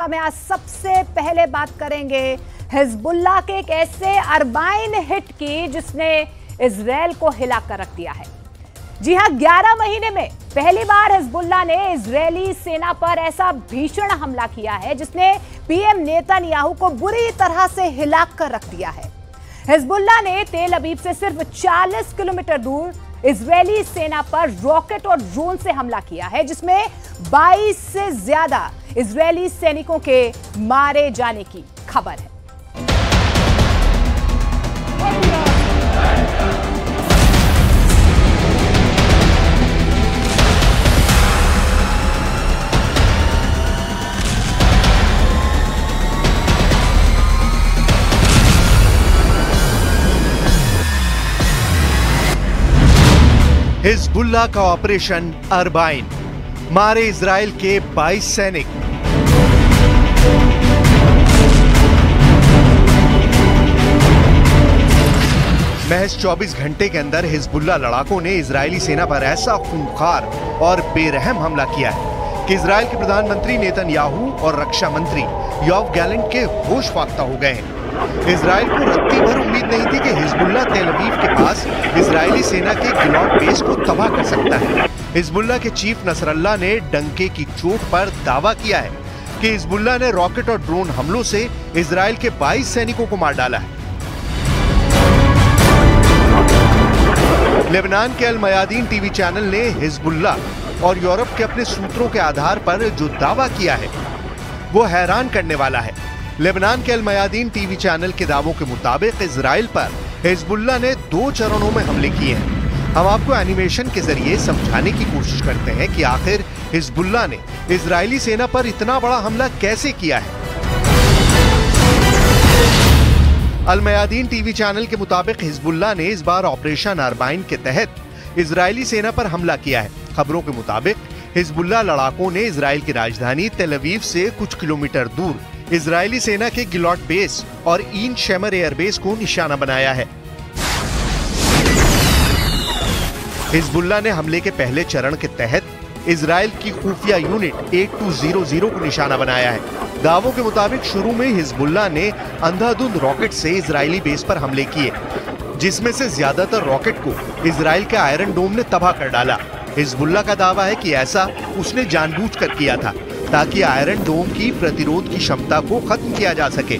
में आज सबसे पहले बात करेंगे हिजबुल्लाह के एक ऐसे अरबाइन हिट की जिसने इजराइल को हिलाकर रख दिया है। जी हां, 11 महीने में पहली बार हिजबुल्लाह ने इजरायली सेना पर ऐसा भीषण हमला किया है जिसने पीएम नेतन्याहू को बुरी तरह से हिलाकर रख दिया है। हिजबुल्लाह ने तेल अवीव से सिर्फ 40 किलोमीटर दूर इजरायली सेना पर रॉकेट और ड्रोन से हमला किया है, जिसमें 22 से ज्यादा इजरायली सैनिकों के मारे जाने की खबर है। हिजबुल्लाह का ऑपरेशन अरबाइन, मारे इजराइल के 22 सैनिक। महज 24 घंटे के अंदर हिजबुल्लाह लड़ाकों ने इजरायली सेना पर ऐसा खूंखार और बेरहम हमला किया है कि इजराइल के प्रधानमंत्री नेतन्याहू और रक्षा मंत्री योआव गैलेंट के होश फाख्ता हो गए हैं। इजराइल को रत्ती भर उम्मीद नहीं थी कि हिजबुल्लाह तेल अवीव के पास इजरायली सेना के गिलॉन बेस को तबाह कर सकता है। हिजबुल्लाह के चीफ नसरल्लाह ने डंके की चोट पर दावा किया है कि हिजबुल्लाह ने रॉकेट और ड्रोन हमलों से इजराइल के 22 सैनिकों को मार डाला है। लेबनान के अल मयादीन टीवी चैनल ने हिजबुल्लाह और यूरोप के अपने सूत्रों के आधार पर जो दावा किया है वो हैरान करने वाला है। लेबनान के अल मयादीन टीवी चैनल के दावों के मुताबिक इजराइल पर हिजबुल्लाह ने 2 चरणों में हमले किए हैं। हम आपको एनिमेशन के जरिए समझाने की कोशिश करते हैं कि आखिर हिजबुल्लाह ने इजरायली सेना पर इतना बड़ा हमला कैसे किया है। अल मयादीन टीवी चैनल के मुताबिक हिजबुल्लाह ने इस बार ऑपरेशन अरबाइन के तहत इजरायली सेना पर हमला किया है। खबरों के मुताबिक हिजबुल्लाह लड़ाकों ने इजराइल की राजधानी तेल अवीव से कुछ किलोमीटर दूर इजरायली सेना के गिलॉट बेस और ईन शेमर एयरबेस को निशाना बनाया है। हिजबुल्लाह ने हमले के पहले चरण के तहत इजराइल की खुफिया यूनिट 8200 को निशाना बनाया है। दावों के मुताबिक शुरू में हिजबुल्लाह ने अंधाधुंध रॉकेट से इजरायली बेस पर हमले किए, जिसमें से ज्यादातर रॉकेट को इजराइल के आयरन डोम ने तबाह कर डाला। हिजबुल्लाह का दावा है कि ऐसा उसने जानबूझकर किया था ताकि आयरन डोम की प्रतिरोध की क्षमता को खत्म किया जा सके।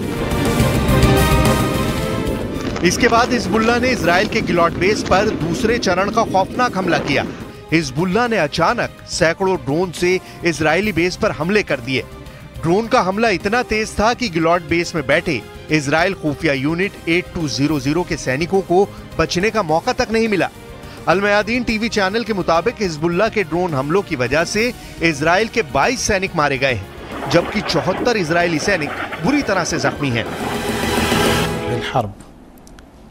इसके बाद हिजबुल्लाह ने इजराइल के गिलॉट बेस पर दूसरे चरण का खौफनाक हमला किया। हिजबुल्लाह ने अचानक सैकड़ों ड्रोन से इजरायली बेस पर हमले कर दिए। ड्रोन का हमला इतना तेज था कि गिलॉट बेस में बैठे इजराइल खुफिया यूनिट 8200 के सैनिकों को बचने का मौका तक नहीं मिला। अल मयादीन टीवी चैनल के मुताबिक हिजबुल्लाह के ड्रोन हमलों की वजह से इजराइल के 22 सैनिक मारे गए हैं, जबकि 74 इजरायली सैनिक बुरी तरह से जख्मी हैं।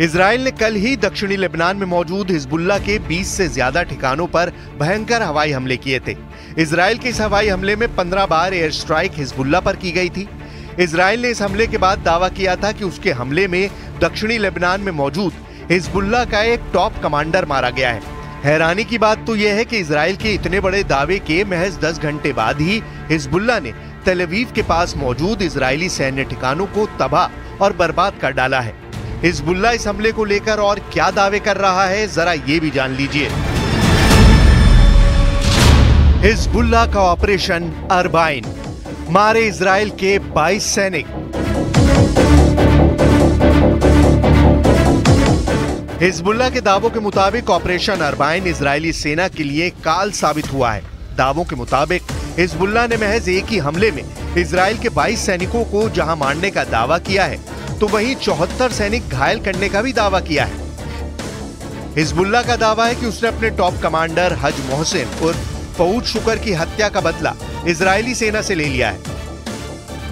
इजराइल ने कल ही दक्षिणी लेबनान में मौजूद हिजबुल्लाह के 20 से ज्यादा ठिकानों पर भयंकर हवाई हमले किए थे। इजराइल के इस हवाई हमले में 15 बार एयर स्ट्राइक हिजबुल्लाह पर की गई थी। इजराइल ने इस हमले के बाद दावा किया था कि उसके हमले में दक्षिणी लेबनान में मौजूद हिजबुल्लाह का एक टॉप कमांडर मारा गया है। हैरानी की बात तो यह है कि इजराइल के इतने बड़े दावे के महज 10 घंटे बाद ही हिजबुल्लाह ने तेल अवीव के पास मौजूद इजरायली सैन्य ठिकानों को तबाह और बर्बाद कर डाला है। हिजबुल्लाह इस हमले को लेकर और क्या दावे कर रहा है, जरा ये भी जान लीजिए। हिजबुल्लाह का ऑपरेशन अरबाइन, मारे इजराइल के 22 सैनिक। हिजबुल्लाह के दावों के मुताबिक ऑपरेशन अरबाइन इजरायली सेना के लिए काल साबित हुआ है। दावों के मुताबिक हिजबुल्लाह ने महज एक ही हमले में इजराइल के 22 सैनिकों को जहां मारने का दावा किया है, तो वहीं 74 सैनिक घायल करने का भी दावा किया है। हिजबुल्लाह का दावा है कि उसने अपने टॉप कमांडर हज मोहसिन उर्फ फऊद शुकर की हत्या का बदला इजरायली सेना से ले लिया है।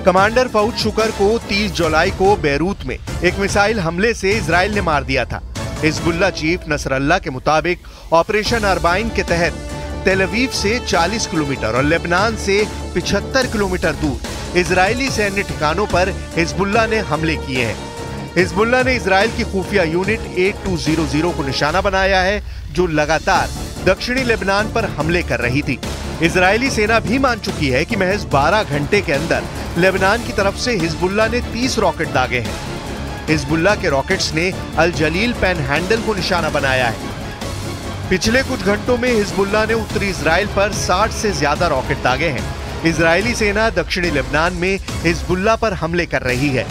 कमांडर फऊद शुकर को 30 जुलाई को बेरूत में एक मिसाइल हमले से इजराइल ने मार दिया था। हिजबुल्लाह चीफ नसरल्लाह के मुताबिक ऑपरेशन अरबाइन के तहत तेल अवीव से 40 किलोमीटर और लेबनान से 75 किलोमीटर दूर इजरायली सैन्य ठिकानों पर हिजबुल्लाह ने हमले किए हैं। हिजबुल्लाह ने इजरायल की खुफिया यूनिट 8200 को निशाना बनाया है, जो लगातार दक्षिणी लेबनान पर हमले कर रही थी। इजरायली सेना भी मान चुकी है कि महज 12 घंटे के अंदर लेबनान की तरफ से हिजबुल्लाह ने 30 रॉकेट दागे हैं। हिजबुल्लाह के रॉकेट्स ने अल जलील पैनहैंडल को निशाना बनाया है। पिछले कुछ घंटों में हिजबुल्लाह ने उत्तरी इजराइल पर 60 से ज्यादा रॉकेट दागे हैं। इजरायली सेना दक्षिणी लेबनान में हिजबुल्लाह पर हमले कर रही है।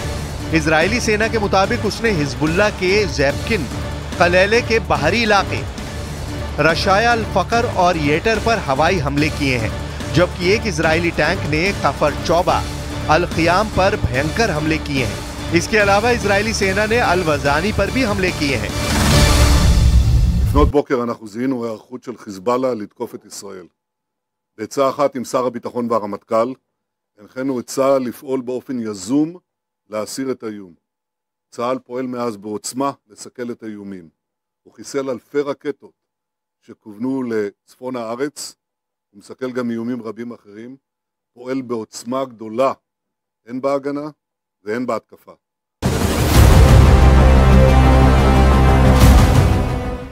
इजरायली सेना के मुताबिक उसने हिजबुल्लाह के ज़ैब्किन कलेले के बाहरी इलाके रशाया अल फकर और येटर पर हवाई हमले किए हैं, जबकि एक इजरायली टैंक ने कफर चौबा अल क़ियाम पर भयंकर हमले किए हैं। इसके अलावा इजरायली सेना ने अल वज़ानी पर भी हमले किए हैं। לפנות בוקר אנחנו זיהינו היערכות של חיזבאללה לתקוף את ישראל. בעצה אחת עם שר הביטחון והרמטכ"ל, הנחינו את צה"ל לפעול באופן יזום להסיר את האיום. צה"ל פועל מאז בעוצמה לסכל את האיומים. הוא חיסל אלפי רקטות שכוונו לצפון הארץ, הוא מסכל גם איומים רבים אחרים, פועל בעוצמה גדולה, הן בהגנה והן בהתקפה.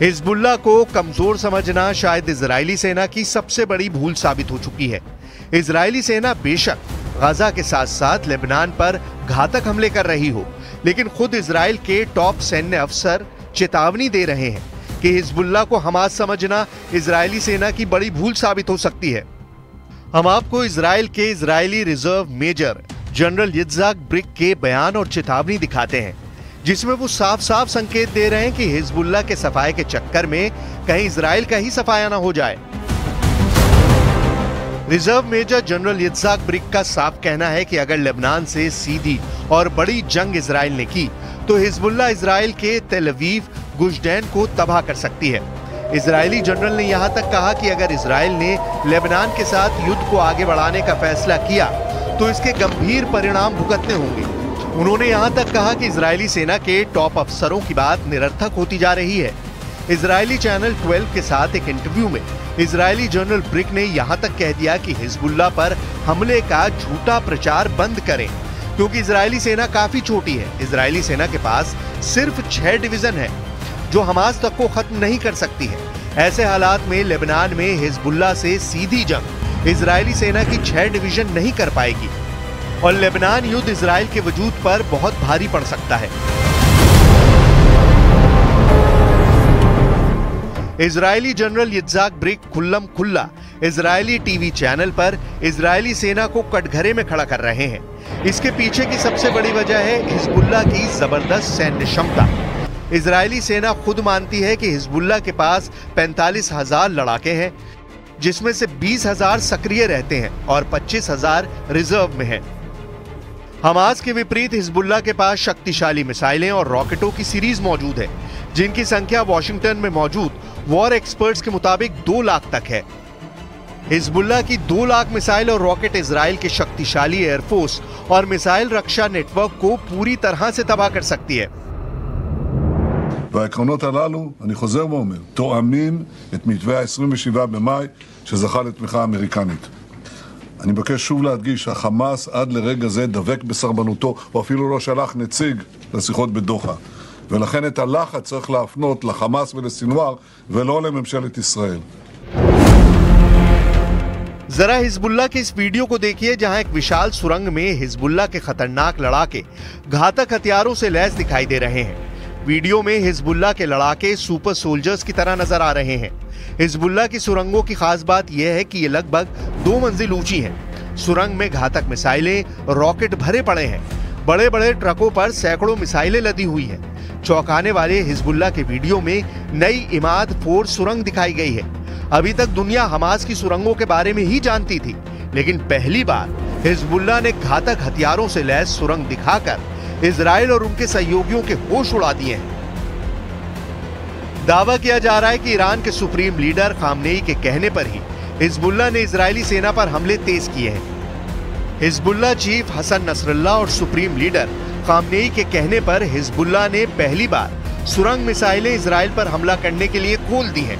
हिजबुल्लाह को कमजोर समझना शायद इजरायली सेना की सबसे बड़ी भूल साबित हो चुकी है। इजरायली सेना बेशक गजा के साथ साथ लेबनान पर घातक हमले कर रही हो, लेकिन खुद इजराइल के टॉप सैन्य अफसर चेतावनी दे रहे हैं कि हिजबुल्लाह को हमास समझना इजरायली सेना की बड़ी भूल साबित हो सकती है। हम आपको इजराइल के Israeli reserve major general Yitzhak Brik के बयान और चेतावनी दिखाते हैं, जिसमें वो साफ साफ संकेत दे रहे हैं कि हिजबुल्लाह के सफाए के चक्कर में कहीं इजराइल का ही सफाया ना हो जाए। Reserve major general Yitzhak brick का साफ कहना है कि अगर लेबनान से सीधी और बड़ी जंग इजराइल ने की तो हिजबुल्लाह इजराइल के तेल अवीव गुशदैन को तबाह कर सकती है। इजरायली जनरल ने यहां तक कहा कि अगर इजराइल ने लेबनान के साथ युद्ध को आगे बढ़ाने का फैसला किया तो इसके गंभीर परिणाम भुगतने होंगे। उन्होंने यहां तक कहा कि इजरायली सेना के टॉप अफसरों की बात निरर्थक होती जा रही है। इजरायली चैनल 12 के साथ एक इंटरव्यू में इजरायली जनरल ब्रिक ने यहां तक कह दिया कि हिजबुल्लाह पर हमले का झूठा प्रचार बंद करें, क्योंकि इजरायली सेना काफी छोटी है। इजरायली सेना के पास सिर्फ 6 डिवीजन है, जो हमास तक को खत्म नहीं कर सकती है। ऐसे हालात में लेबनान में हिजबुल्लाह से सीधी जंग इजरायली सेना की 6 डिवीजन नहीं कर पाएगी और लेबनान युद्ध इजराइल के वजूद पर बहुत भारी पड़ सकता है। इजरायली जनरल यित्ज़हाक ब्रिक खुल्लम खुल्ला इजरायली टीवी चैनल पर इजरायली सेना को कटघरे में खड़ा कर रहे हैं। इसके पीछे की सबसे बड़ी वजह है हिजबुल्लाह की जबरदस्त सैन्य क्षमता। इजरायली सेना खुद मानती है कि हिजबुल्लाह के पास 45,000 लड़ाके हैं, जिसमें से 20,000 सक्रिय रहते हैं और 25,000 रिजर्व में हैं। हमास के विपरीत हिजबुल्लाह के पास शक्तिशाली मिसाइलें और रॉकेटों की सीरीज मौजूद है, जिनकी संख्या वॉशिंगटन में मौजूद वॉर एक्सपर्ट्स के मुताबिक 2 लाख तक है। हिजबुल्लाह की 2 लाख मिसाइल और रॉकेट इजराइल के शक्तिशाली एयरफोर्स और मिसाइल रक्षा नेटवर्क को पूरी तरह से तबाह कर सकती है। והעקרונות הללו, אני חוזר ואומר, תואמים את מתווה ה-27 במאי שזכה לתמיכה אמריקנית. אני מבקש שוב להדגיש שהחמאס עד לרגע זה דבק בסרבנותו, או אפילו לא שלח נציג לשיחות בדוחה. ולכן את הלחץ צריך להפנות לחמאס ולסינואר ולא לממשלת ישראל. जरा हिजबुल्लाह के इस वीडियो को देखिए, जहां एक विशाल सुरंग में हिजबुल्लाह के खतरनाक लड़ाके घातक हथियारों से लैस दिखाई दे रहे हैं। वीडियो में हिजबुल्लाह के लड़ाके सुपर सोल्जर्स की तरह नजर आ रहे हैं। हिजबुल्लाह की सुरंगों की खास बात यह है कि ये लगभग 2 मंजिल ऊंची हैं। सुरंग में घातक मिसाइलें, रॉकेट भरे पड़े हैं। बड़े बड़े ट्रकों पर सैकड़ों मिसाइलें लदी हुई हैं। चौंकाने वाले हिजबुल्लाह के वीडियो में नई इमाद 4 सुरंग दिखाई गई है। अभी तक दुनिया हमास की सुरंगों के बारे में ही जानती थी, लेकिन पहली बार हिजबुल्लाह ने घातक हथियारों से लैस सुरंग दिखाकर इजराइल और उनके सहयोगियों के होश उड़ा दिए हैं। दावा किया जा रहा है कि ईरान के सुप्रीम लीडर खामनेई के कहने पर ही हिजबुल्लाह ने इजरायली सेना पर हमले तेज किए हैं। हिजबुल्लाह चीफ हसन नसरल्लाह और सुप्रीम लीडर खामनेई के कहने पर हिजबुल्लाह ने पहली बार सुरंग मिसाइलें इजराइल पर हमला करने के लिए खोल दी हैं।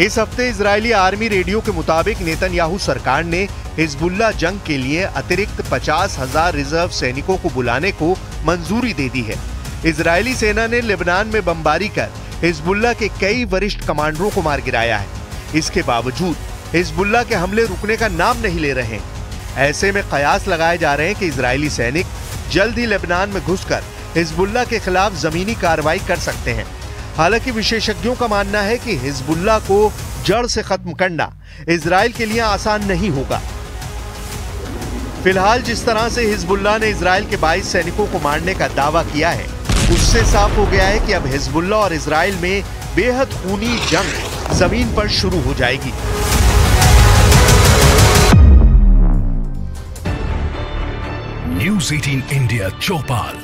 इस हफ्ते इजरायली आर्मी रेडियो के मुताबिक नेतन्याहू सरकार ने हिजबुल्लाह जंग के लिए अतिरिक्त 50,000 रिजर्व सैनिकों को बुलाने को मंजूरी दे दी है। इजरायली सेना ने लेबनान में बमबारी कर हिजबुल्लाह के कई वरिष्ठ कमांडरों को मार गिराया है। इसके बावजूद हिजबुल्लाह के हमले रुकने का नाम नहीं ले रहे हैं। ऐसे में कयास लगाए जा रहे हैं कि इजरायली सैनिक जल्द ही लेबनान में घुसकर हिजबुल्लाह के खिलाफ जमीनी कार्रवाई कर सकते हैं। हालांकि विशेषज्ञों का मानना है कि हिजबुल्लाह को जड़ से खत्म करना इजराइल के लिए आसान नहीं होगा। फिलहाल जिस तरह से हिजबुल्लाह ने इजराइल के 22 सैनिकों को मारने का दावा किया है, उससे साफ हो गया है कि अब हिजबुल्लाह और इजराइल में बेहद खूनी जंग जमीन पर शुरू हो जाएगी। न्यूज़ 18 इंडिया चौपाल,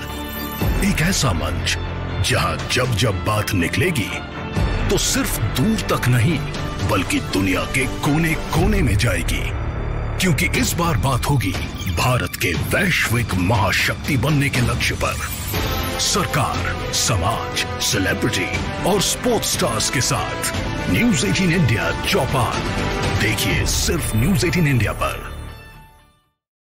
एक ऐसा मंच जहां जब जब बात निकलेगी तो सिर्फ दूर तक नहीं बल्कि दुनिया के कोने कोने में जाएगी, क्योंकि इस बार बात होगी भारत के वैश्विक महाशक्ति बनने के लक्ष्य पर। सरकार, समाज, सेलिब्रिटी और स्पोर्ट्स स्टार्स के साथ न्यूज़ 18 इंडिया चौपाल देखिए सिर्फ न्यूज़ 18 इंडिया पर।